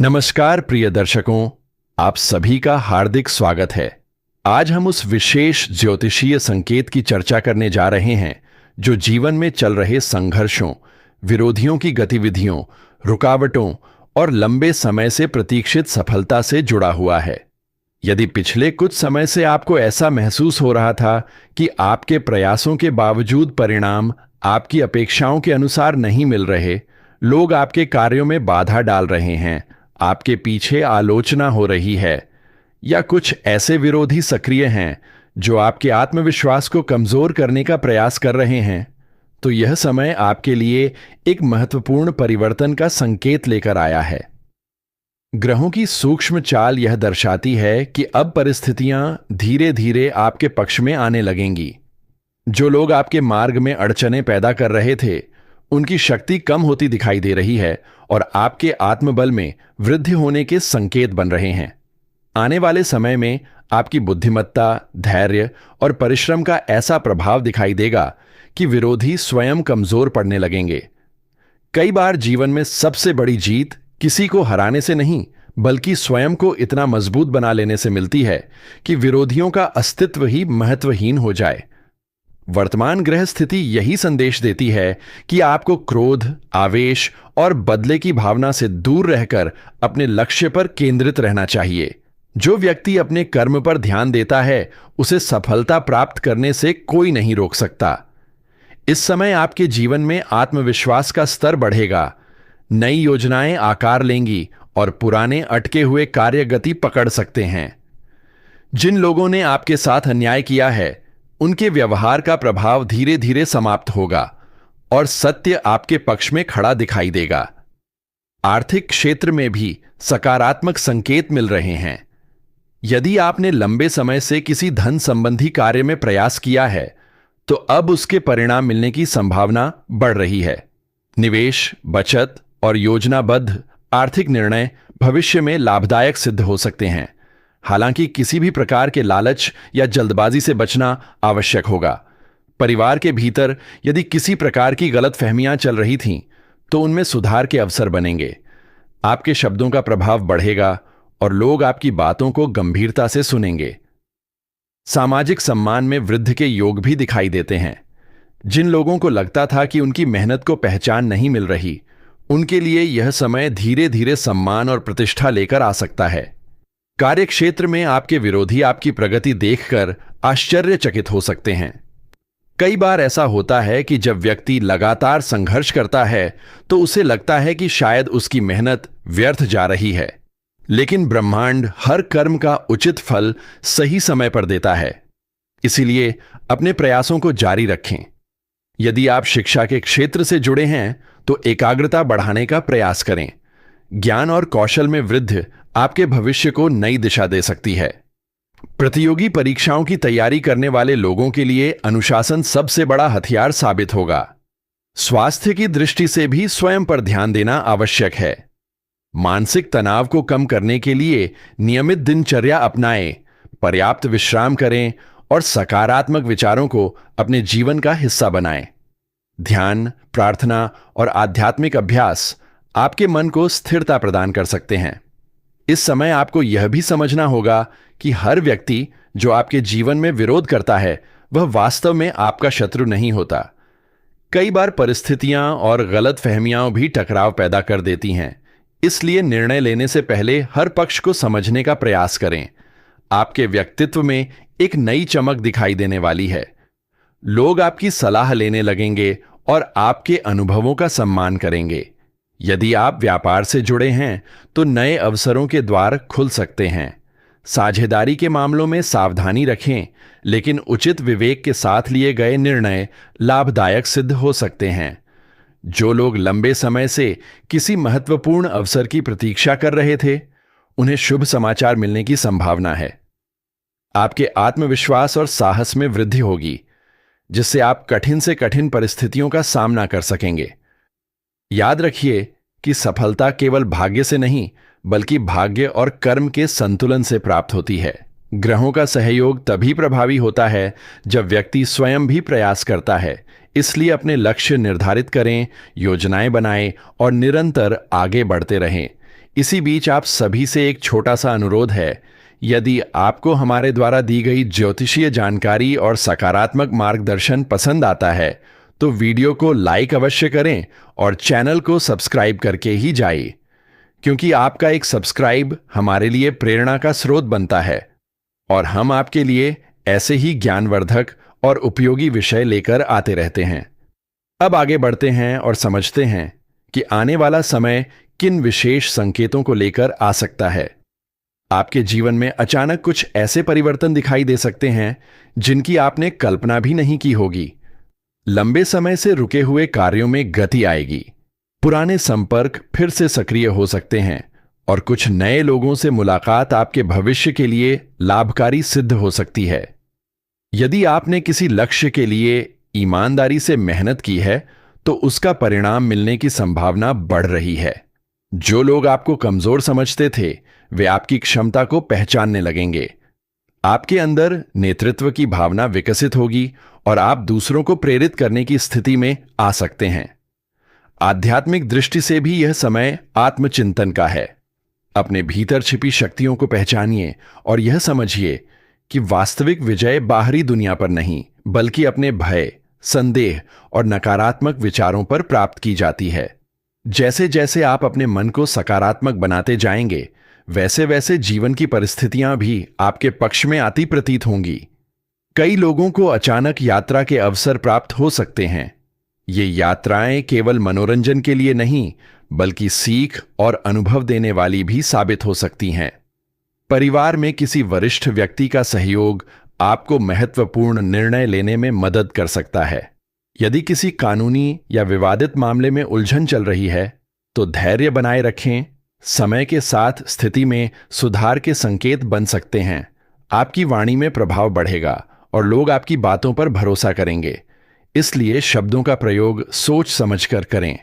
नमस्कार प्रिय दर्शकों, आप सभी का हार्दिक स्वागत है। आज हम उस विशेष ज्योतिषीय संकेत की चर्चा करने जा रहे हैं जो जीवन में चल रहे संघर्षों, विरोधियों की गतिविधियों, रुकावटों और लंबे समय से प्रतीक्षित सफलता से जुड़ा हुआ है। यदि पिछले कुछ समय से आपको ऐसा महसूस हो रहा था कि आपके प्रयासों के बावजूद परिणाम आपकी अपेक्षाओं के अनुसार नहीं मिल रहे, लोग आपके कार्यों में बाधा डाल रहे हैं, आपके पीछे आलोचना हो रही है, या कुछ ऐसे विरोधी सक्रिय हैं जो आपके आत्मविश्वास को कमजोर करने का प्रयास कर रहे हैं, तो यह समय आपके लिए एक महत्वपूर्ण परिवर्तन का संकेत लेकर आया है। ग्रहों की सूक्ष्म चाल यह दर्शाती है कि अब परिस्थितियां धीरे धीरे आपके पक्ष में आने लगेंगी। जो लोग आपके मार्ग में अड़चनें पैदा कर रहे थे, उनकी शक्ति कम होती दिखाई दे रही है और आपके आत्मबल में वृद्धि होने के संकेत बन रहे हैं। आने वाले समय में आपकी बुद्धिमत्ता, धैर्य और परिश्रम का ऐसा प्रभाव दिखाई देगा कि विरोधी स्वयं कमजोर पड़ने लगेंगे। कई बार जीवन में सबसे बड़ी जीत किसी को हराने से नहीं, बल्कि स्वयं को इतना मजबूत बना लेने से मिलती है कि विरोधियों का अस्तित्व ही महत्वहीन हो जाए। वर्तमान ग्रह स्थिति यही संदेश देती है कि आपको क्रोध, आवेश और बदले की भावना से दूर रहकर अपने लक्ष्य पर केंद्रित रहना चाहिए। जो व्यक्ति अपने कर्म पर ध्यान देता है, उसे सफलता प्राप्त करने से कोई नहीं रोक सकता। इस समय आपके जीवन में आत्मविश्वास का स्तर बढ़ेगा, नई योजनाएं आकार लेंगी और पुराने अटके हुए कार्य गति पकड़ सकते हैं। जिन लोगों ने आपके साथ अन्याय किया है, उनके व्यवहार का प्रभाव धीरे धीरे समाप्त होगा और सत्य आपके पक्ष में खड़ा दिखाई देगा। आर्थिक क्षेत्र में भी सकारात्मक संकेत मिल रहे हैं। यदि आपने लंबे समय से किसी धन संबंधी कार्य में प्रयास किया है, तो अब उसके परिणाम मिलने की संभावना बढ़ रही है। निवेश, बचत और योजनाबद्ध आर्थिक निर्णय भविष्य में लाभदायक सिद्ध हो सकते हैं। हालांकि किसी भी प्रकार के लालच या जल्दबाजी से बचना आवश्यक होगा। परिवार के भीतर यदि किसी प्रकार की गलतफहमियां चल रही थीं, तो उनमें सुधार के अवसर बनेंगे। आपके शब्दों का प्रभाव बढ़ेगा और लोग आपकी बातों को गंभीरता से सुनेंगे। सामाजिक सम्मान में वृद्धि के योग भी दिखाई देते हैं। जिन लोगों को लगता था कि उनकी मेहनत को पहचान नहीं मिल रही, उनके लिए यह समय धीरे धीरे सम्मान और प्रतिष्ठा लेकर आ सकता है। कार्यक्षेत्र में आपके विरोधी आपकी प्रगति देखकर आश्चर्यचकित हो सकते हैं। कई बार ऐसा होता है कि जब व्यक्ति लगातार संघर्ष करता है, तो उसे लगता है कि शायद उसकी मेहनत व्यर्थ जा रही है। लेकिन ब्रह्मांड हर कर्म का उचित फल सही समय पर देता है। इसीलिए अपने प्रयासों को जारी रखें। यदि आप शिक्षा के क्षेत्र से जुड़े हैं, तो एकाग्रता बढ़ाने का प्रयास करें। ज्ञान और कौशल में वृद्धि आपके भविष्य को नई दिशा दे सकती है। प्रतियोगी परीक्षाओं की तैयारी करने वाले लोगों के लिए अनुशासन सबसे बड़ा हथियार साबित होगा। स्वास्थ्य की दृष्टि से भी स्वयं पर ध्यान देना आवश्यक है। मानसिक तनाव को कम करने के लिए नियमित दिनचर्या अपनाएं, पर्याप्त विश्राम करें और सकारात्मक विचारों को अपने जीवन का हिस्सा बनाएं। ध्यान, प्रार्थना और आध्यात्मिक अभ्यास आपके मन को स्थिरता प्रदान कर सकते हैं। इस समय आपको यह भी समझना होगा कि हर व्यक्ति जो आपके जीवन में विरोध करता है, वह वास्तव में आपका शत्रु नहीं होता। कई बार परिस्थितियां और गलतफहमियां भी टकराव पैदा कर देती हैं। इसलिए निर्णय लेने से पहले हर पक्ष को समझने का प्रयास करें। आपके व्यक्तित्व में एक नई चमक दिखाई देने वाली है। लोग आपकी सलाह लेने लगेंगे और आपके अनुभवों का सम्मान करेंगे। यदि आप व्यापार से जुड़े हैं, तो नए अवसरों के द्वार खुल सकते हैं। साझेदारी के मामलों में सावधानी रखें, लेकिन उचित विवेक के साथ लिए गए निर्णय लाभदायक सिद्ध हो सकते हैं। जो लोग लंबे समय से किसी महत्वपूर्ण अवसर की प्रतीक्षा कर रहे थे, उन्हें शुभ समाचार मिलने की संभावना है। आपके आत्मविश्वास और साहस में वृद्धि होगी, जिससे आप कठिन से कठिन परिस्थितियों का सामना कर सकेंगे। याद रखिए कि सफलता केवल भाग्य से नहीं, बल्कि भाग्य और कर्म के संतुलन से प्राप्त होती है। ग्रहों का सहयोग तभी प्रभावी होता है जब व्यक्ति स्वयं भी प्रयास करता है। इसलिए अपने लक्ष्य निर्धारित करें, योजनाएं बनाएं और निरंतर आगे बढ़ते रहें। इसी बीच आप सभी से एक छोटा सा अनुरोध है। यदि आपको हमारे द्वारा दी गई ज्योतिषीय जानकारी और सकारात्मक मार्गदर्शन पसंद आता है तो वीडियो को लाइक अवश्य करें और चैनल को सब्सक्राइब करके ही जाइए, क्योंकि आपका एक सब्सक्राइब हमारे लिए प्रेरणा का स्रोत बनता है और हम आपके लिए ऐसे ही ज्ञानवर्धक और उपयोगी विषय लेकर आते रहते हैं। अब आगे बढ़ते हैं और समझते हैं कि आने वाला समय किन विशेष संकेतों को लेकर आ सकता है। आपके जीवन में अचानक कुछ ऐसे परिवर्तन दिखाई दे सकते हैं जिनकी आपने कल्पना भी नहीं की होगी। लंबे समय से रुके हुए कार्यों में गति आएगी, पुराने संपर्क फिर से सक्रिय हो सकते हैं और कुछ नए लोगों से मुलाकात आपके भविष्य के लिए लाभकारी सिद्ध हो सकती है। यदि आपने किसी लक्ष्य के लिए ईमानदारी से मेहनत की है तो उसका परिणाम मिलने की संभावना बढ़ रही है। जो लोग आपको कमजोर समझते थे वे आपकी क्षमता को पहचानने लगेंगे। आपके अंदर नेतृत्व की भावना विकसित होगी और आप दूसरों को प्रेरित करने की स्थिति में आ सकते हैं। आध्यात्मिक दृष्टि से भी यह समय आत्मचिंतन का है। अपने भीतर छिपी शक्तियों को पहचानिए और यह समझिए कि वास्तविक विजय बाहरी दुनिया पर नहीं बल्कि अपने भय, संदेह और नकारात्मक विचारों पर प्राप्त की जाती है। जैसे जैसे आप अपने मन को सकारात्मक बनाते जाएंगे वैसे वैसे जीवन की परिस्थितियां भी आपके पक्ष में आती प्रतीत होंगी। कई लोगों को अचानक यात्रा के अवसर प्राप्त हो सकते हैं। ये यात्राएं केवल मनोरंजन के लिए नहीं बल्कि सीख और अनुभव देने वाली भी साबित हो सकती हैं। परिवार में किसी वरिष्ठ व्यक्ति का सहयोग आपको महत्वपूर्ण निर्णय लेने में मदद कर सकता है। यदि किसी कानूनी या विवादित मामले में उलझन चल रही है तो धैर्य बनाए रखें। समय के साथ स्थिति में सुधार के संकेत बन सकते हैं। आपकी वाणी में प्रभाव बढ़ेगा और लोग आपकी बातों पर भरोसा करेंगे, इसलिए शब्दों का प्रयोग सोच समझकर करें।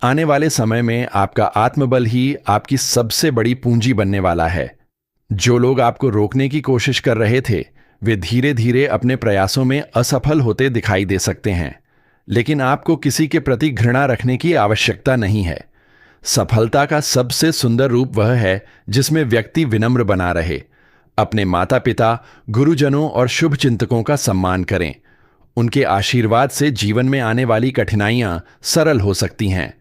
आने वाले समय में आपका आत्मबल ही आपकी सबसे बड़ी पूंजी बनने वाला है। जो लोग आपको रोकने की कोशिश कर रहे थे वे धीरे धीरे अपने प्रयासों में असफल होते दिखाई दे सकते हैं, लेकिन आपको किसी के प्रति घृणा रखने की आवश्यकता नहीं है। सफलता का सबसे सुंदर रूप वह है जिसमें व्यक्ति विनम्र बना रहे। अपने माता पिता, गुरुजनों और शुभ चिंतकों का सम्मान करें। उनके आशीर्वाद से जीवन में आने वाली कठिनाइयां सरल हो सकती हैं।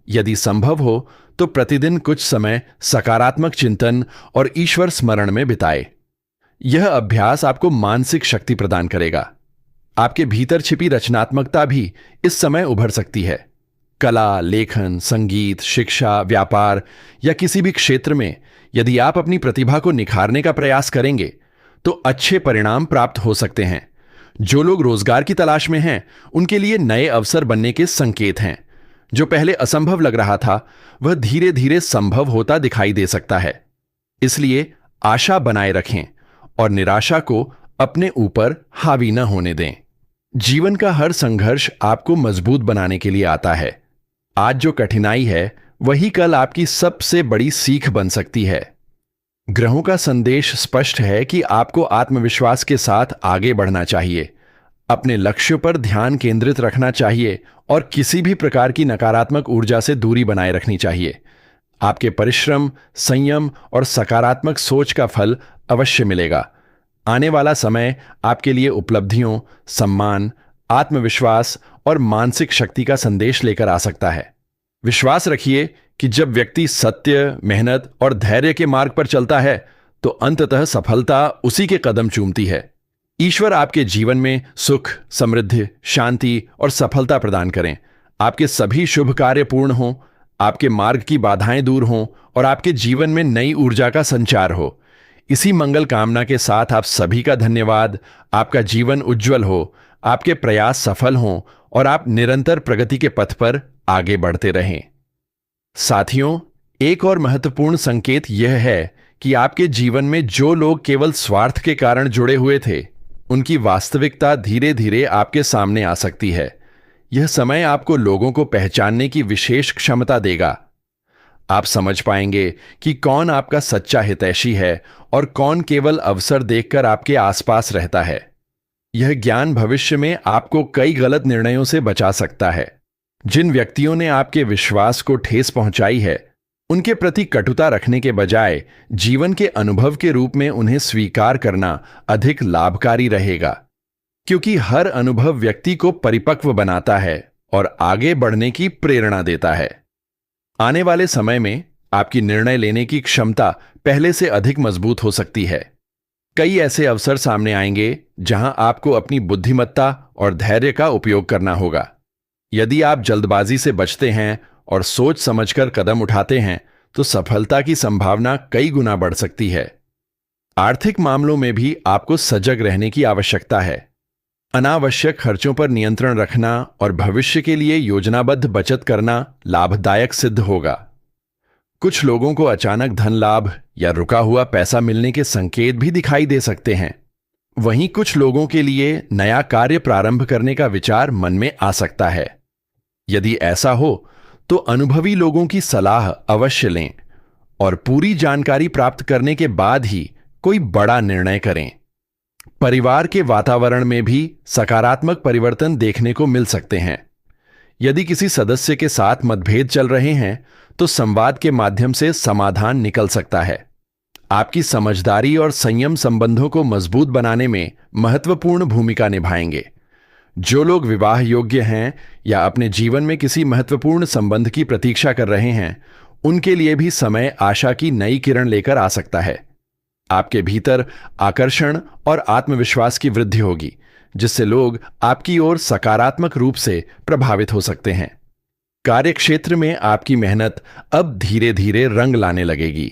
यदि संभव हो तो प्रतिदिन कुछ समय सकारात्मक चिंतन और ईश्वर स्मरण में बिताए। यह अभ्यास आपको मानसिक शक्ति प्रदान करेगा। आपके भीतर छिपी रचनात्मकता भी इस समय उभर सकती है। कला, लेखन, संगीत, शिक्षा, व्यापार या किसी भी क्षेत्र में यदि आप अपनी प्रतिभा को निखारने का प्रयास करेंगे तो अच्छे परिणाम प्राप्त हो सकते हैं। जो लोग रोजगार की तलाश में हैं उनके लिए नए अवसर बनने के संकेत हैं। जो पहले असंभव लग रहा था वह धीरे धीरे संभव होता दिखाई दे सकता है। इसलिए आशा बनाए रखें और निराशा को अपने ऊपर हावी न होने दें। जीवन का हर संघर्ष आपको मजबूत बनाने के लिए आता है। आज जो कठिनाई है वही कल आपकी सबसे बड़ी सीख बन सकती है। ग्रहों का संदेश स्पष्ट है कि आपको आत्मविश्वास के साथ आगे बढ़ना चाहिए, अपने लक्ष्य पर ध्यान केंद्रित रखना चाहिए और किसी भी प्रकार की नकारात्मक ऊर्जा से दूरी बनाए रखनी चाहिए। आपके परिश्रम, संयम और सकारात्मक सोच का फल अवश्य मिलेगा। आने वाला समय आपके लिए उपलब्धियों, सम्मान, आत्मविश्वास और मानसिक शक्ति का संदेश लेकर आ सकता है। विश्वास रखिए कि जब व्यक्ति सत्य, मेहनत और धैर्य के मार्ग पर चलता है तो अंततः सफलता उसी के कदम चूमती है। ईश्वर आपके जीवन में सुख, समृद्धि, शांति और सफलता प्रदान करें। आपके सभी शुभ कार्य पूर्ण हों, आपके मार्ग की बाधाएं दूर हों और आपके जीवन में नई ऊर्जा का संचार हो। इसी मंगल कामना के साथ आप सभी का धन्यवाद। आपका जीवन उज्जवल हो, आपके प्रयास सफल हों और आप निरंतर प्रगति के पथ पर आगे बढ़ते रहें। साथियों, एक और महत्वपूर्ण संकेत यह है कि आपके जीवन में जो लोग केवल स्वार्थ के कारण जुड़े हुए थे उनकी वास्तविकता धीरे धीरे आपके सामने आ सकती है। यह समय आपको लोगों को पहचानने की विशेष क्षमता देगा। आप समझ पाएंगे कि कौन आपका सच्चा हितैषी है और कौन केवल अवसर देखकर आपके आसपास रहता है। यह ज्ञान भविष्य में आपको कई गलत निर्णयों से बचा सकता है। जिन व्यक्तियों ने आपके विश्वास को ठेस पहुंचाई है उनके प्रति कटुता रखने के बजाय जीवन के अनुभव के रूप में उन्हें स्वीकार करना अधिक लाभकारी रहेगा, क्योंकि हर अनुभव व्यक्ति को परिपक्व बनाता है और आगे बढ़ने की प्रेरणा देता है। आने वाले समय में आपकी निर्णय लेने की क्षमता पहले से अधिक मजबूत हो सकती है। कई ऐसे अवसर सामने आएंगे जहां आपको अपनी बुद्धिमत्ता और धैर्य का उपयोग करना होगा। यदि आप जल्दबाजी से बचते हैं और सोच समझकर कदम उठाते हैं तो सफलता की संभावना कई गुना बढ़ सकती है। आर्थिक मामलों में भी आपको सजग रहने की आवश्यकता है। अनावश्यक खर्चों पर नियंत्रण रखना और भविष्य के लिए योजनाबद्ध बचत करना लाभदायक सिद्ध होगा। कुछ लोगों को अचानक धन लाभ या रुका हुआ पैसा मिलने के संकेत भी दिखाई दे सकते हैं। वहीं कुछ लोगों के लिए नया कार्य प्रारंभ करने का विचार मन में आ सकता है। यदि ऐसा हो तो अनुभवी लोगों की सलाह अवश्य लें और पूरी जानकारी प्राप्त करने के बाद ही कोई बड़ा निर्णय करें। परिवार के वातावरण में भी सकारात्मक परिवर्तन देखने को मिल सकते हैं। यदि किसी सदस्य के साथ मतभेद चल रहे हैं तो संवाद के माध्यम से समाधान निकल सकता है। आपकी समझदारी और संयम संबंधों को मजबूत बनाने में महत्वपूर्ण भूमिका निभाएंगे। जो लोग विवाह योग्य हैं या अपने जीवन में किसी महत्वपूर्ण संबंध की प्रतीक्षा कर रहे हैं, उनके लिए भी समय आशा की नई किरण लेकर आ सकता है। आपके भीतर आकर्षण और आत्मविश्वास की वृद्धि होगी, जिससे लोग आपकी ओर सकारात्मक रूप से प्रभावित हो सकते हैं। कार्यक्षेत्र में आपकी मेहनत अब धीरे धीरे रंग लाने लगेगी।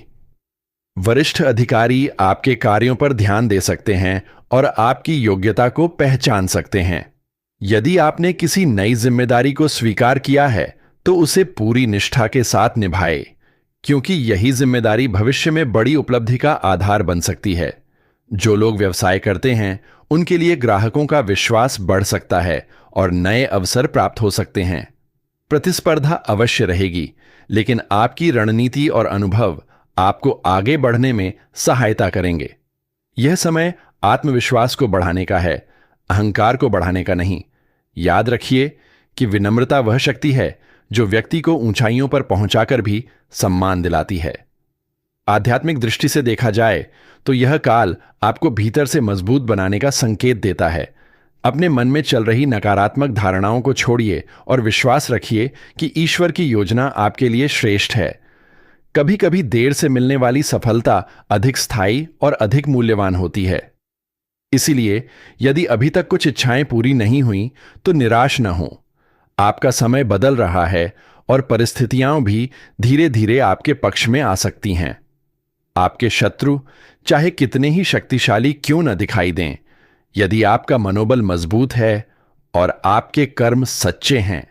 वरिष्ठ अधिकारी आपके कार्यों पर ध्यान दे सकते हैं और आपकी योग्यता को पहचान सकते हैं। यदि आपने किसी नई जिम्मेदारी को स्वीकार किया है तो उसे पूरी निष्ठा के साथ निभाएं, क्योंकि यही जिम्मेदारी भविष्य में बड़ी उपलब्धि का आधार बन सकती है। जो लोग व्यवसाय करते हैं उनके लिए ग्राहकों का विश्वास बढ़ सकता है और नए अवसर प्राप्त हो सकते हैं। प्रतिस्पर्धा अवश्य रहेगी, लेकिन आपकी रणनीति और अनुभव आपको आगे बढ़ने में सहायता करेंगे। यह समय आत्मविश्वास को बढ़ाने का है, अहंकार को बढ़ाने का नहीं। याद रखिए कि विनम्रता वह शक्ति है जो व्यक्ति को ऊंचाइयों पर पहुंचाकर भी सम्मान दिलाती है। आध्यात्मिक दृष्टि से देखा जाए तो यह काल आपको भीतर से मजबूत बनाने का संकेत देता है। अपने मन में चल रही नकारात्मक धारणाओं को छोड़िए और विश्वास रखिए कि ईश्वर की योजना आपके लिए श्रेष्ठ है। कभी कभी देर से मिलने वाली सफलता अधिक स्थायी और अधिक मूल्यवान होती है। इसीलिए यदि अभी तक कुछ इच्छाएं पूरी नहीं हुई तो निराश न हो। आपका समय बदल रहा है और परिस्थितियां भी धीरे धीरे आपके पक्ष में आ सकती हैं। आपके शत्रु चाहे कितने ही शक्तिशाली क्यों न दिखाई दें, यदि आपका मनोबल मजबूत है और आपके कर्म सच्चे हैं